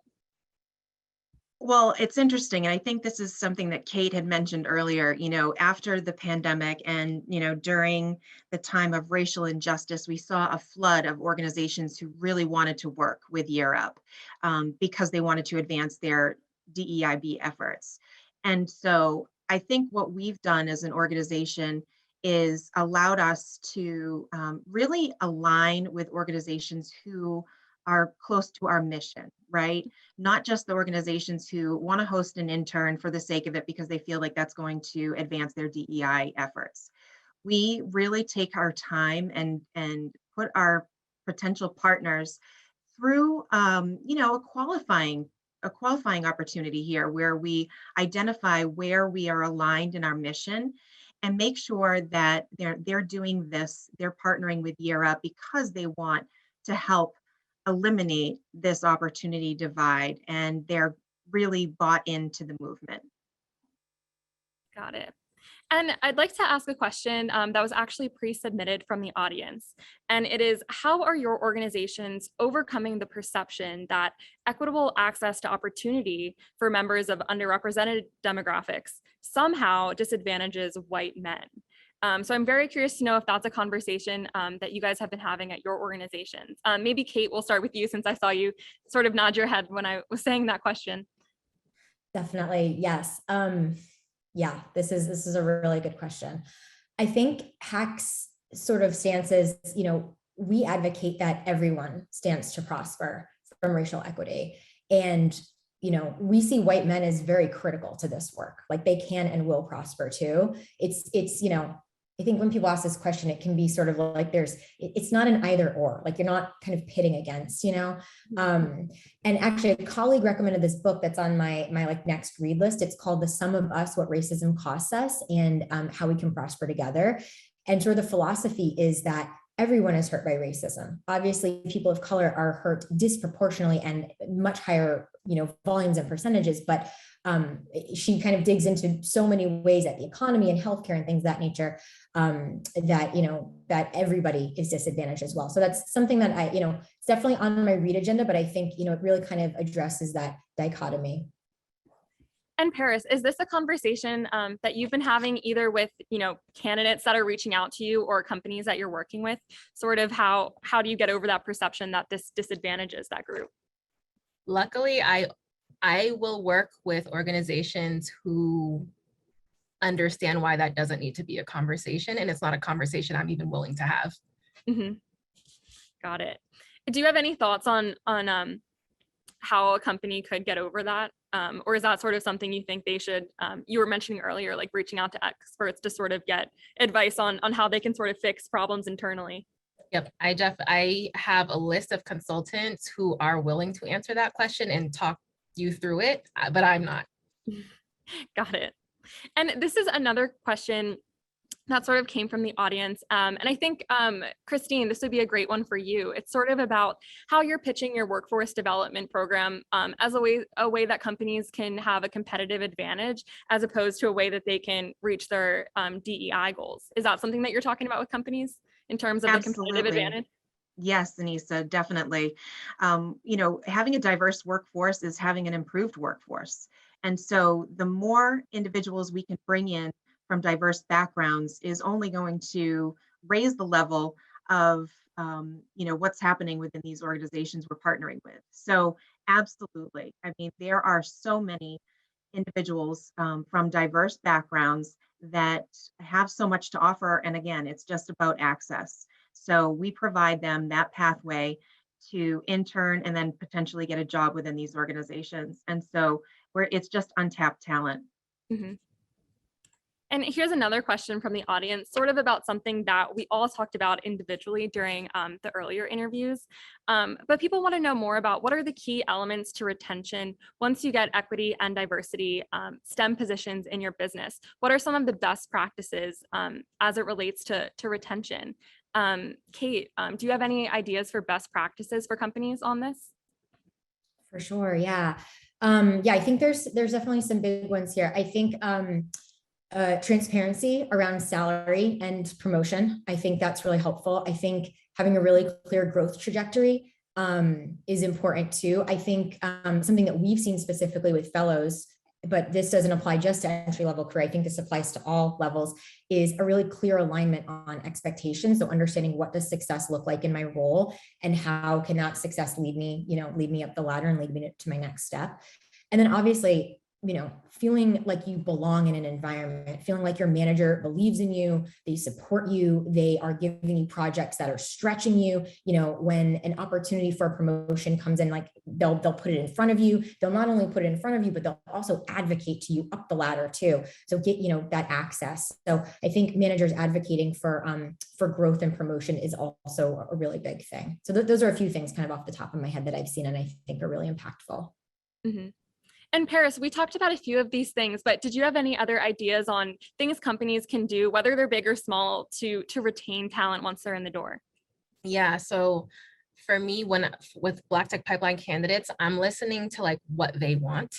Well, it's interesting. I think this is something that Kate had mentioned earlier, after the pandemic and, during the time of racial injustice, we saw a flood of organizations who really wanted to work with Year Up because they wanted to advance their DEIB efforts. And so I think what we've done as an organization is allowed us to really align with organizations who are close to our mission, right? Not just the organizations who want to host an intern for the sake of it because they feel like that's going to advance their DEI efforts. We really take our time and put our potential partners through a qualifying opportunity here where we identify where we are aligned in our mission and make sure that they're doing this, they're partnering with Year Up because they want to help eliminate this opportunity divide, and they're really bought into the movement. Got it. And I'd like to ask a question that was actually pre-submitted from the audience. And it is, how are your organizations overcoming the perception that equitable access to opportunity for members of underrepresented demographics somehow disadvantages white men? So I'm very curious to know if that's a conversation that you guys have been having at your organizations. Maybe Kate, we'll start with you since I saw you sort of nod your head when I was saying that question. Definitely, yes. Yeah, this is a really good question. I think Hacc's sort of stance is, we advocate that everyone stands to prosper from racial equity. And, we see white men as very critical to this work. Like they can and will prosper too. It's I think when people ask this question, it can be sort of like it's not an either or, like you're not kind of pitting against, and actually a colleague recommended this book that's on my like next read list. It's called The Sum of Us, What Racism Costs Us and How We Can Prosper Together. And sort of the philosophy is that everyone is hurt by racism. Obviously, people of color are hurt disproportionately and much higher, volumes and percentages, but she kind of digs into so many ways at the economy and healthcare and things of that nature that everybody is disadvantaged as well. So that's something that it's definitely on my read agenda, but I think, it really kind of addresses that dichotomy. And Paris, is this a conversation that you've been having either with, candidates that are reaching out to you or companies that you're working with? Sort of how do you get over that perception that this disadvantages that group? Luckily, I will work with organizations who understand why that doesn't need to be a conversation, and it's not a conversation I'm even willing to have. Mm-hmm. Got it. Do you have any thoughts on how a company could get over that? Or is that sort of something you think they should, you were mentioning earlier, like reaching out to experts to sort of get advice on how they can sort of fix problems internally? Yep, I have a list of consultants who are willing to answer that question and talk you through it, but I'm not. Got it. And this is another question that sort of came from the audience. And I think, Christine, this would be a great one for you. It's sort of about how you're pitching your workforce development program as a way that companies can have a competitive advantage, as opposed to a way that they can reach their DEI goals. Is that something that you're talking about with companies in terms of the competitive advantage? Yes, Anissa, definitely. Having a diverse workforce is having an improved workforce. And so the more individuals we can bring in from diverse backgrounds is only going to raise the level of, what's happening within these organizations we're partnering with. So absolutely. I mean, there are so many individuals from diverse backgrounds that have so much to offer. And again, it's just about access. So we provide them that pathway to intern and then potentially get a job within these organizations. And so it's just untapped talent. Mm-hmm. And here's another question from the audience, sort of about something that we all talked about individually during the earlier interviews. But people want to know more about what are the key elements to retention once you get equity and diversity STEM positions in your business? What are some of the best practices as it relates to retention? Kate, do you have any ideas for best practices for companies on this? For sure, yeah. I think there's definitely some big ones here. I think transparency around salary and promotion. I think that's really helpful. I think having a really clear growth trajectory is important too. I think something that we've seen specifically with fellows, but this doesn't apply just to entry-level career, I think this applies to all levels, is a really clear alignment on expectations. So understanding what does success look like in my role and how can that success lead me up the ladder and lead me to my next step. And then obviously feeling like you belong in an environment, feeling like your manager believes in you, they support you, they are giving you projects that are stretching you. When an opportunity for a promotion comes in, like they'll put it in front of you. They'll not only put it in front of you, but they'll also advocate to you up the ladder too. So get, that access. So I think managers advocating for growth and promotion is also a really big thing. So those are a few things kind of off the top of my head that I've seen and I think are really impactful. Mm-hmm. And Paris, we talked about a few of these things, but did you have any other ideas on things companies can do, whether they're big or small, to retain talent once they're in the door? Yeah, so for me, with Black Tech Pipeline candidates, I'm listening to like what they want.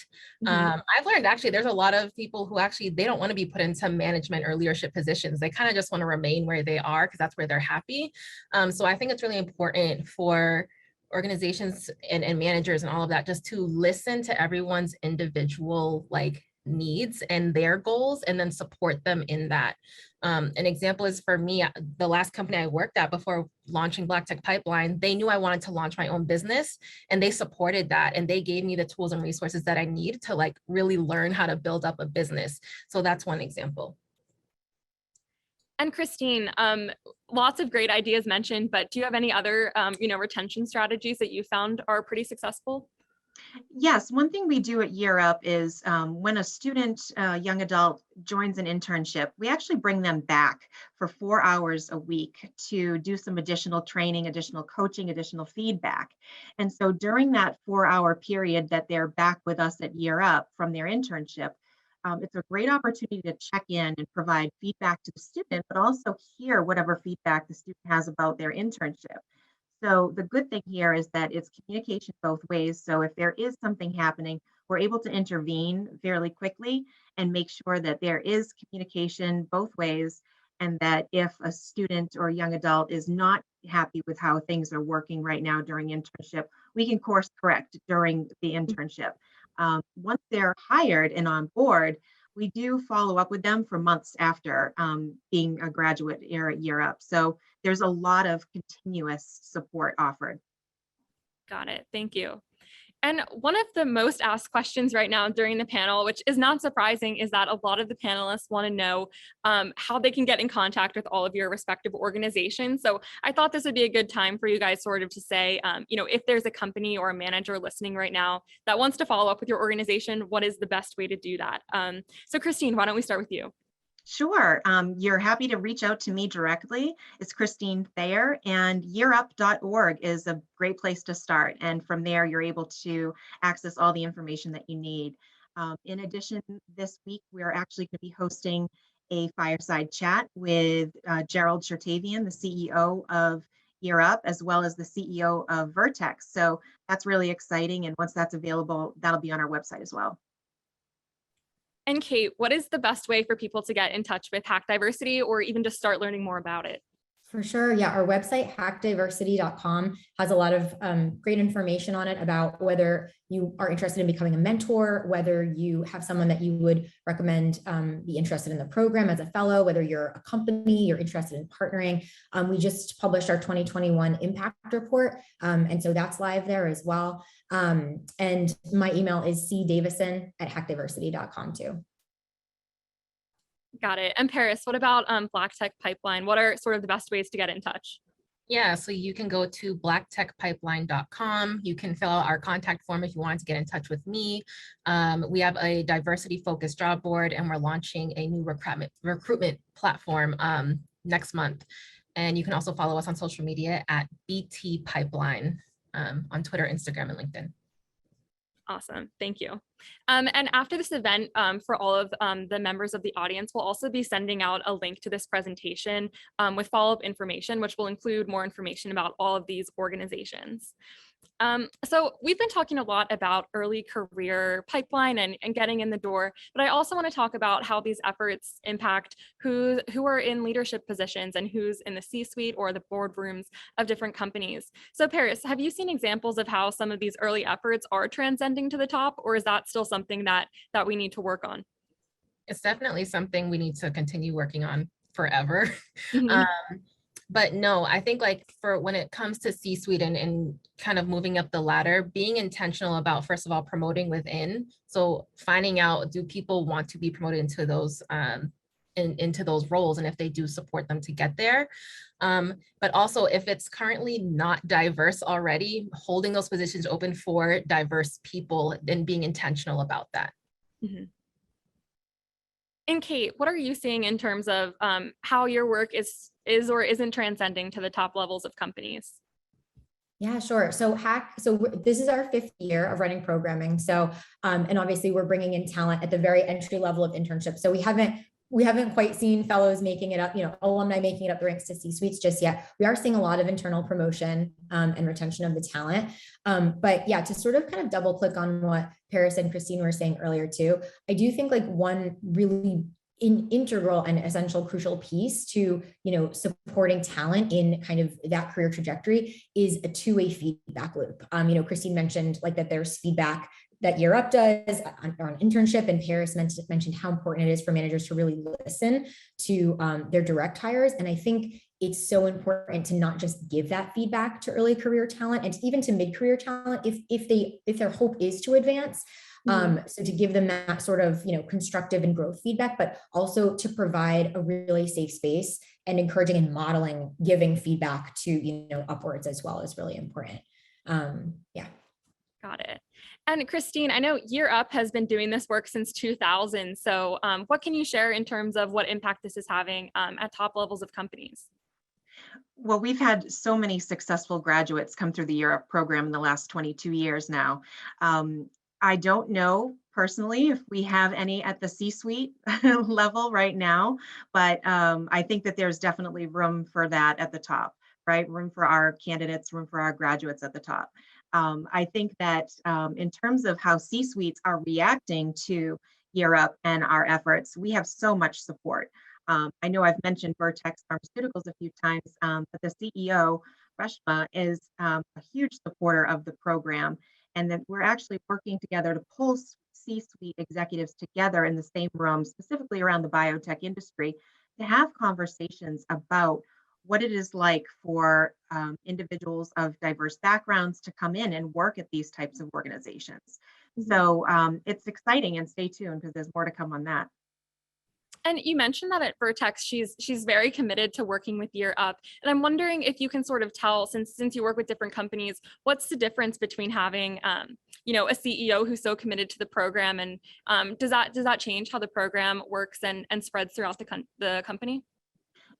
I've learned actually there's a lot of people who actually, they don't want to be put into management or leadership positions. They kind of just want to remain where they are because that's where they're happy. So I think it's really important for organizations and managers and all of that, just to listen to everyone's individual like needs and their goals and then support them in that. An example is for me, the last company I worked at before launching Black Tech Pipeline, they knew I wanted to launch my own business and they supported that. And they gave me the tools and resources that I need to like really learn how to build up a business. So that's one example. And Christine, lots of great ideas mentioned, but do you have any other, retention strategies that you found are pretty successful? Yes, one thing we do at Year Up is when a student, young adult joins an internship, we actually bring them back for 4 hours a week to do some additional training, additional coaching, additional feedback. And so during that 4-hour period that they're back with us at Year Up from their internship, it's a great opportunity to check in and provide feedback to the student, but also hear whatever feedback the student has about their internship. So the good thing here is that it's communication both ways. So if there is something happening, we're able to intervene fairly quickly and make sure that there is communication both ways. And that if a student or young adult is not happy with how things are working right now during internship, we can course correct during the internship. Once they're hired and on board, we do follow up with them for months after being a graduate year up. So there's a lot of continuous support offered. Got it. Thank you. And one of the most asked questions right now during the panel, which is not surprising, is that a lot of the panelists want to know how they can get in contact with all of your respective organizations. So I thought this would be a good time for you guys sort of to say, if there's a company or a manager listening right now that wants to follow up with your organization, what is the best way to do that? So Christine, why don't we start with you? Sure. You're happy to reach out to me directly. It's Christine Thayer, and yearup.org is a great place to start. And from there, you're able to access all the information that you need. In addition, this week, we're actually going to be hosting a fireside chat with Gerald Chertavian, the CEO of Year Up, as well as the CEO of Vertex. So that's really exciting. And once that's available, that'll be on our website as well. And Kate, what is the best way for people to get in touch with Hacc Diversity or even just start learning more about it? For sure. Yeah. Our website, haccdiversity.com, has a lot of great information on it about whether you are interested in becoming a mentor, whether you have someone that you would recommend be interested in the program as a fellow, whether you're a company, you're interested in partnering. We just published our 2021 impact report. And so that's live there as well. And my email is cdavison@haccdiversity.com too. Got it. And Paris, what about Black Tech Pipeline? What are sort of the best ways to get in touch? Yeah, so you can go to blacktechpipeline.com. You can fill out our contact form if you want to get in touch with me. We have a diversity-focused job board, and we're launching a new recruitment platform next month. And you can also follow us on social media at BT Pipeline on Twitter, Instagram, and LinkedIn. Awesome. Thank you. And after this event, for all of the members of the audience, we'll also be sending out a link to this presentation with follow-up information, which will include more information about all of these organizations. So we've been talking a lot about early career pipeline and getting in the door, but I also want to talk about how these efforts impact who are in leadership positions and who's in the C-suite or the boardrooms of different companies. So Paris, have you seen examples of how some of these early efforts are transcending to the top, or is that still something that we need to work on? It's definitely something we need to continue working on forever. But no, I think like for when it comes to C-suite and kind of moving up the ladder, being intentional about, first of all, promoting within. So finding out, do people want to be promoted into those into those roles, and if they do, support them to get there. But also if it's currently not diverse already, holding those positions open for diverse people and being intentional about that. Mm-hmm. And Kate, what are you seeing in terms of how your work is or isn't transcending to the top levels of companies? Yeah, sure. So this is our 5th year of running programming. So, and obviously we're bringing in talent at the very entry level of internship. So we haven't quite seen fellows making it up, alumni making it up the ranks to C-suites just yet. We are seeing a lot of internal promotion and retention of the talent. But yeah, to sort of kind of double click on what Paris and Christine were saying earlier too, I do think like one really integral and essential crucial piece to supporting talent in kind of that career trajectory is a two-way feedback loop. Christine mentioned like that there's feedback that Year Up does on internship, and Paris mentioned how important it is for managers to really listen to their direct hires. And I think it's so important to not just give that feedback to early career talent and even to mid-career talent if their hope is to advance. So to give them that sort of, constructive and growth feedback, but also to provide a really safe space and encouraging and modeling, giving feedback to, upwards as well is really important. Yeah. Got it. And Christine, I know Year Up has been doing this work since 2000. So what can you share in terms of what impact this is having at top levels of companies? Well, we've had so many successful graduates come through the Year Up program in the last 22 years now. I don't know personally if we have any at the C-suite level right now, but I think that there's definitely room for that at the top, right? Room for our candidates, room for our graduates at the top. I think that in terms of how C-suites are reacting to Year Up and our efforts, we have so much support. I know I've mentioned Vertex Pharmaceuticals a few times, but the CEO, Reshma, is a huge supporter of the program. And that we're actually working together to pull C-suite executives together in the same room, specifically around the biotech industry, to have conversations about what it is like for individuals of diverse backgrounds to come in and work at these types of organizations. So it's exciting, and stay tuned because there's more to come on that. And you mentioned that at Vertex, she's very committed to working with Year Up. And I'm wondering if you can sort of tell, since you work with different companies, what's the difference between having, a CEO who's so committed to the program, and does that change how the program works and spreads throughout the company?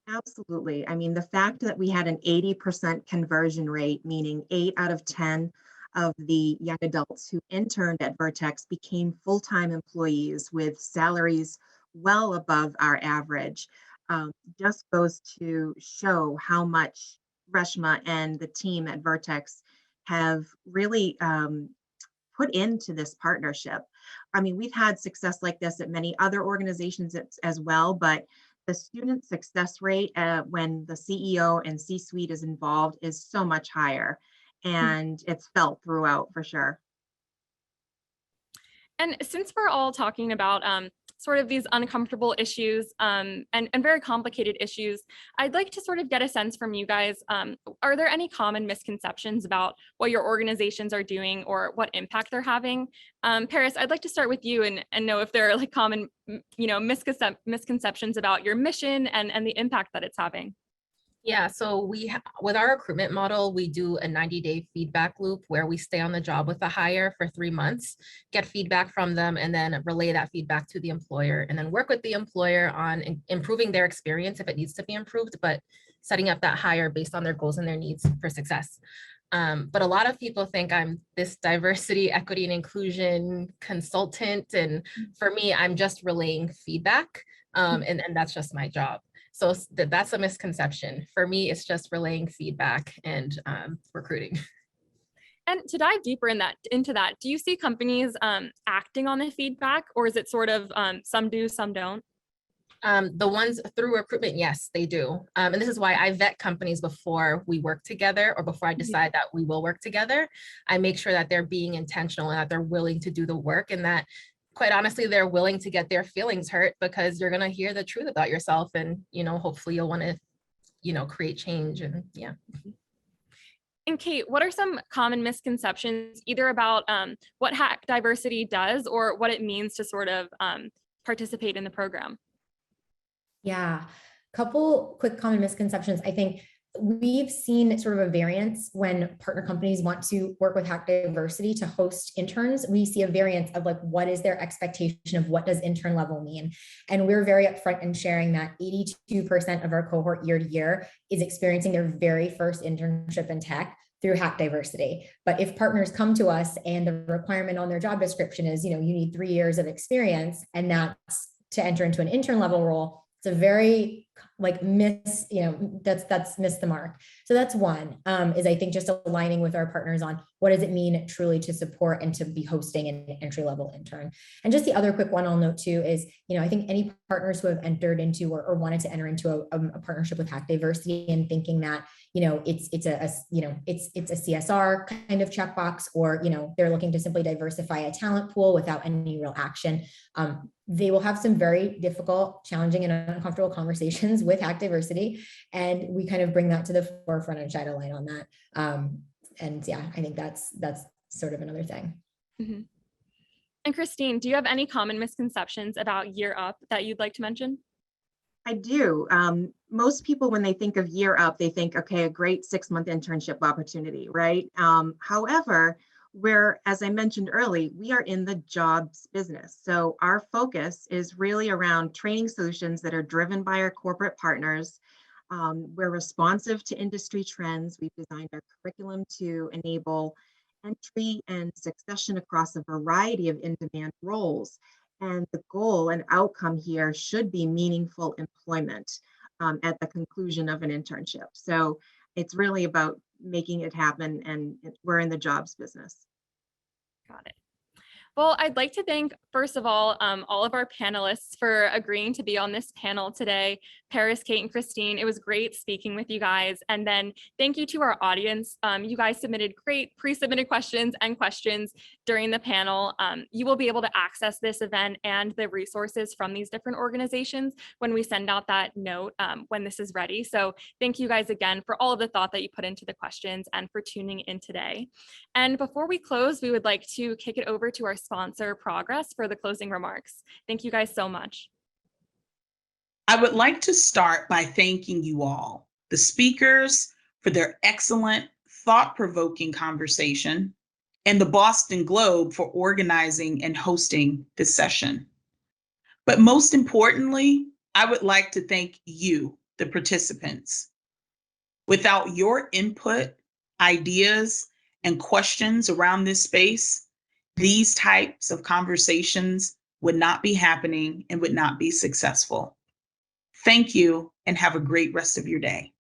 Absolutely. I mean, the fact that we had an 80% conversion rate, meaning 8 out of 10 of the young adults who interned at Vertex became full-time employees with salaries well above our average, just goes to show how much Reshma and the team at Vertex have really put into this partnership. I mean, we've had success like this at many other organizations as well, but the student success rate when the CEO and C-suite is involved is so much higher, and it's felt throughout for sure. And since we're all talking about sort of these uncomfortable issues and very complicated issues, I'd like to sort of get a sense from you guys. Are there any common misconceptions about what your organizations are doing or what impact they're having? Paris, I'd like to start with you and know if there are like common, misconceptions about your mission and the impact that it's having. Yeah, so with our recruitment model, we do a 90-day feedback loop where we stay on the job with a hire for 3 months, get feedback from them, and then relay that feedback to the employer, and then work with the employer on improving their experience if it needs to be improved, but setting up that hire based on their goals and their needs for success. But a lot of people think I'm this diversity, equity, and inclusion consultant, and for me, I'm just relaying feedback, and that's just my job. So that's a misconception. For me, it's just relaying feedback and recruiting. And to dive deeper into that, do you see companies acting on the feedback, or is it sort of some do, some don't? The ones through recruitment, yes, they do. And this is why I vet companies before we work together or before I decide that we will work together. I make sure that they're being intentional and that they're willing to do the work, and that quite honestly, they're willing to get their feelings hurt because you're going to hear the truth about yourself. And, hopefully you'll want to, create change. And yeah. And Kate, what are some common misconceptions either about what Hacc Diversity does or what it means to sort of participate in the program? Yeah, couple quick common misconceptions. I think we've seen sort of a variance when partner companies want to work with Hacc Diversity to host interns. We see a variance of like, what is their expectation of what does intern level mean? And we're very upfront in sharing that 82% of our cohort year to year is experiencing their very first internship in tech through Hacc Diversity. But if partners come to us and the requirement on their job description is, you need 3 years of experience, and that's to enter into an intern level role, it's a very that's missed the mark. So that's one, is I think just aligning with our partners on what does it mean truly to support and to be hosting an entry-level intern. And just the other quick one I'll note too is, I think any partners who have entered into or wanted to enter into a partnership with Hacc Diversity and thinking that, it's a CSR kind of checkbox, or, they're looking to simply diversify a talent pool without any real action. They will have some very difficult, challenging, and uncomfortable conversations with Hacc Diversity. And we kind of bring that to the forefront and shine a light on that. And yeah, I think that's sort of another thing. Mm-hmm. And Christine, do you have any common misconceptions about Year Up that you'd like to mention? I do. Most people, when they think of Year Up, they think, okay, a great 6-month internship opportunity, right? However, as I mentioned earlier, we are in the jobs business. So our focus is really around training solutions that are driven by our corporate partners. We're responsive to industry trends. We've designed our curriculum to enable entry and succession across a variety of in-demand roles. And the goal and outcome here should be meaningful employment at the conclusion of an internship. So it's really about making it happen, and we're in the jobs business. Got it. Well, I'd like to thank, first of all of our panelists for agreeing to be on this panel today. Paris, Kate, and Christine, it was great speaking with you guys. And then thank you to our audience. You guys submitted great pre-submitted questions during the panel. You will be able to access this event and the resources from these different organizations when we send out that note when this is ready. So thank you guys again for all of the thought that you put into the questions and for tuning in today. And before we close, we would like to kick it over to our sponsor, Progress, for the closing remarks. Thank you guys so much. I would like to start by thanking you all, the speakers, for their excellent, thought-provoking conversation, and the Boston Globe for organizing and hosting this session. But most importantly, I would like to thank you, the participants. Without your input, ideas, and questions around this space, these types of conversations would not be happening and would not be successful. Thank you, and have a great rest of your day.